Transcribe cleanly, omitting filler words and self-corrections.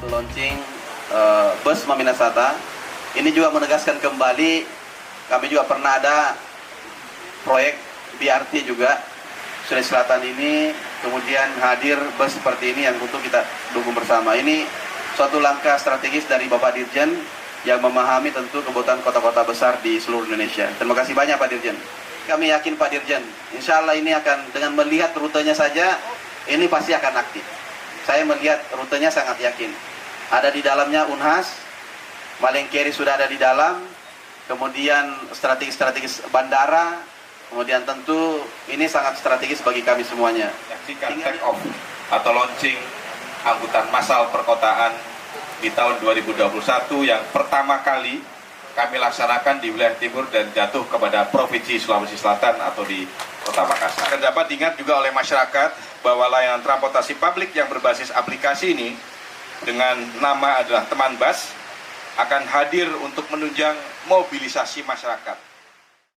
launching bus Maminasata. Ini juga menegaskan kembali, kami juga pernah ada proyek BRT juga Sulawesi Selatan ini, kemudian hadir bus seperti ini yang untuk kita dukung bersama. Ini suatu langkah strategis dari Bapak Dirjen yang memahami tentu kebutuhan kota-kota besar di seluruh Indonesia. Terima kasih banyak Pak Dirjen. Kami yakin Pak Dirjen, insya Allah ini akan dengan melihat rutenya saja, ini pasti akan aktif. Saya melihat rutenya sangat yakin. Ada di dalamnya Unhas, Malengkeri sudah ada di dalam, kemudian strategis bandara, kemudian tentu ini sangat strategis bagi kami semuanya. Menyaksikan take off atau launching angkutan massal perkotaan di tahun 2021 yang pertama kali kami laksanakan di wilayah timur dan jatuh kepada Provinsi Sulawesi Selatan atau di Kota Makassar. Dan dapat diingat juga oleh masyarakat bahwa layanan transportasi publik yang berbasis aplikasi ini dengan nama adalah Teman Bus akan hadir untuk menunjang mobilisasi masyarakat.